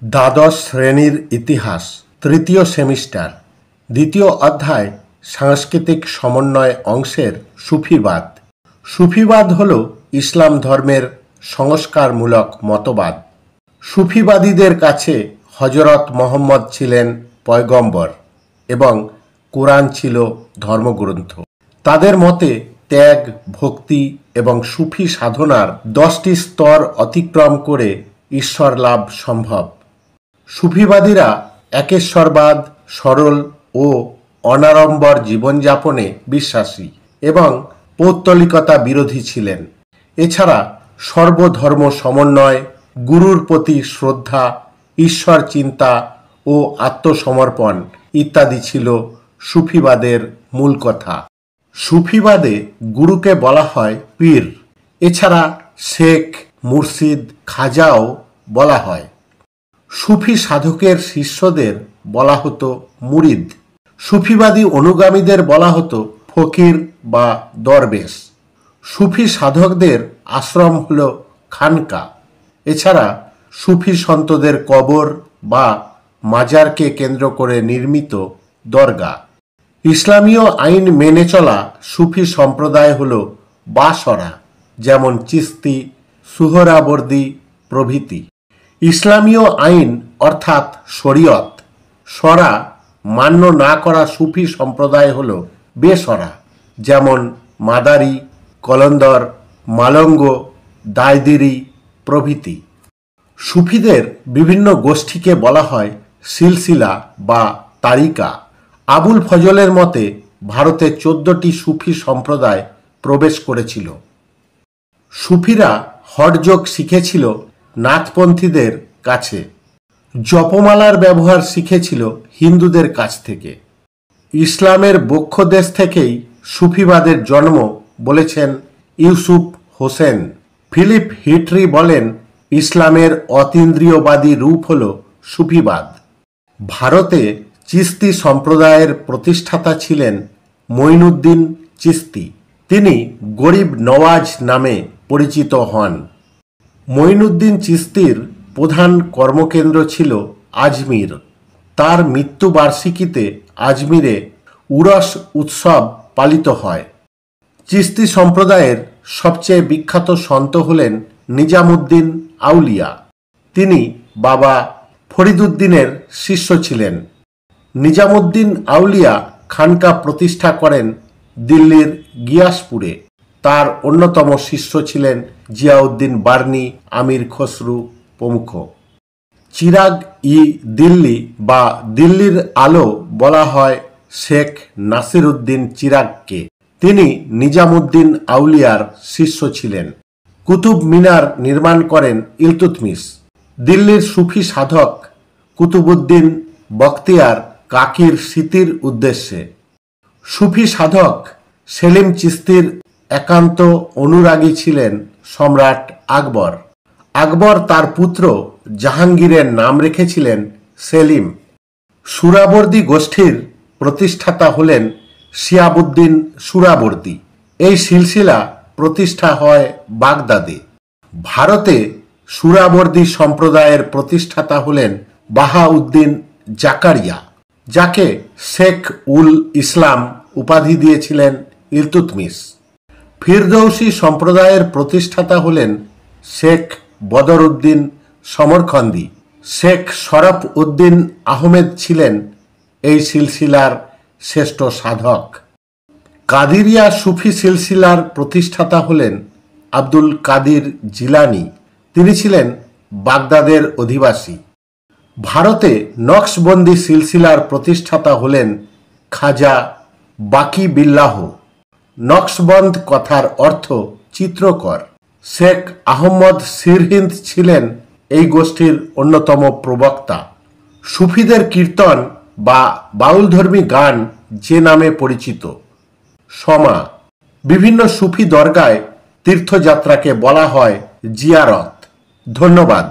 দ্বাদশ শ্রেণীর ইতিহাস তৃতীয় সেমিস্টার দ্বিতীয় অধ্যায় সাংস্কৃতিক সমন্বয় অংশের সুফিবাদ। সুফিবাদ হল ইসলাম ধর্মের সংস্কারমূলক মতবাদ। সুফিবাদীদের কাছে হজরত মুহাম্মদ ছিলেন পয়গম্বর এবং কোরআন ছিল ধর্মগ্রন্থ। তাদের মতে ত্যাগ, ভক্তি এবং সুফি সাধনার 10টি স্তর অতিক্রম করে ঈশ্বর লাভ সম্ভব। সুফিবাদীরা একেশ্বরবাদ, সরল ও অনাড়ম্বর জীবনযাপনে বিশ্বাসী এবং পৌত্তলিকতা বিরোধী ছিলেন। এছাড়া সর্বধর্ম সমন্বয়, গুরুর প্রতি শ্রদ্ধা, ঈশ্বর চিন্তা ও আত্মসমর্পণ ইত্যাদি ছিল সুফিবাদের মূল কথা। সুফিবাদে গুরুকে বলা হয় পীর। এছাড়া শেখ, মুর্শিদ, খাজাও বলা হয়। সুফি সাধকের শিষ্যদের বলা হতো মুরিদ। সুফিবাদী অনুগামীদের বলা হতো ফকির বা দরবেশ। সুফি সাধকদের আশ্রম হল খানকা। এছাড়া সুফি সন্তদের কবর বা মাজারকে কেন্দ্র করে নির্মিত দরগা। ইসলামীয় আইন মেনে চলা সুফি সম্প্রদায় হল বাসরা, যেমন চিস্তি, সুহরাবর্দী প্রভৃতি। ইসলামীয় আইন অর্থাৎ শরীয়ত সরা মান্য না করা সুফি সম্প্রদায় হল বেসরা, যেমন মাদারি, কলন্দর, মালঙ্গ, দায়দিরি প্রভৃতি। সুফিদের বিভিন্ন গোষ্ঠীকে বলা হয় সিলসিলা বা তারিকা। আবুল ফজলের মতে ভারতে 14টি সুফি সম্প্রদায় প্রবেশ করেছিল। সুফিরা হঠযোগ শিখেছিল নাথপন্থীদের কাছে। জপমালার ব্যবহার শিখেছিল হিন্দুদের কাছ থেকে। ইসলামের বক্ষ দেশ থেকেই সুফিবাদের জন্ম বলেছেন ইউসুফ হোসেন। ফিলিপ হিটরি বলেন, ইসলামের অতীন্দ্রিয়বাদী রূপ হল সুফিবাদ। ভারতে চিস্তি সম্প্রদায়ের প্রতিষ্ঠাতা ছিলেন মঈনুদ্দিন চিস্তি। তিনি গরিব নওয়াজ নামে পরিচিত হন। মঈনুদ্দিন চিস্তির প্রধান কর্মকেন্দ্র ছিল আজমির। তার মৃত্যুবার্ষিকীতে আজমিরে উরস উৎসব পালিত হয়। চিস্তি সম্প্রদায়ের সবচেয়ে বিখ্যাত সন্ত হলেন নিজামুদ্দিন আউলিয়া। তিনি বাবা ফরিদুদ্দিনের শিষ্য ছিলেন। নিজামুদ্দিন আউলিয়া খানকা প্রতিষ্ঠা করেন দিল্লির গিয়াসপুরে। তার অন্যতম শিষ্য ছিলেন জিয়াউদ্দিন বার্নি, আমির খসরু প্রমুখ। চিরাগ ই দিল্লি বা দিল্লির আলো বলা হয় শেখ নাসিরুদ্দিন চিরাগকে। তিনি নিজামুদ্দিন আউলিয়ার শিষ্য ছিলেন। কুতুব মিনার নির্মাণ করেন ইলতুৎমিশ। দিল্লির সুফি সাধক কুতুবউদ্দিন বখতিয়ার কাকির স্মৃতির উদ্দেশ্যে। সুফি সাধক সেলিম চিস্তির একান্ত অনুরাগী ছিলেন সম্রাট আকবর। আকবর তার পুত্র জাহাঙ্গীরের নাম রেখেছিলেন সেলিম। সুরাবর্দী গোষ্ঠীর প্রতিষ্ঠাতা হলেন শিয়াবুদ্দিন সুরাবর্দী। এই সিলসিলা প্রতিষ্ঠা হয় বাগদাদে। ভারতে সুরাবর্দী সম্প্রদায়ের প্রতিষ্ঠাতা হলেন বাহাউদ্দিন জাকারিয়া, যাকে শেখ উল ইসলাম উপাধি দিয়েছিলেন ইলতুৎমিশ। ফিরদৌসি সম্প্রদায়ের প্রতিষ্ঠাতা হলেন শেখ বদরউদ্দিন সমরখন্দি। শেখ শরফ উদ্দিন আহমেদ ছিলেন এই সিলসিলার শ্রেষ্ঠ সাধক। কাদিরিয়া সুফি সিলসিলার প্রতিষ্ঠাতা হলেন আব্দুল কাদির জিলানি। তিনি ছিলেন বাগদাদের অধিবাসী। ভারতে নকশবন্দি সিলসিলার প্রতিষ্ঠাতা হলেন খাজা বাকি বিল্লাহ। নকশবন্দ কথার অর্থ চিত্রকর। শেখ আহমদ সিরহিন্দ ছিলেন এই গোষ্ঠীর অন্যতম প্রবক্তা। সুফিদের কীর্তন বা বাউলধর্মী গান যে নামে পরিচিত সমা। বিভিন্ন সুফি দরগায় তীর্থযাত্রাকে বলা হয় জিয়ারত। ধন্যবাদ।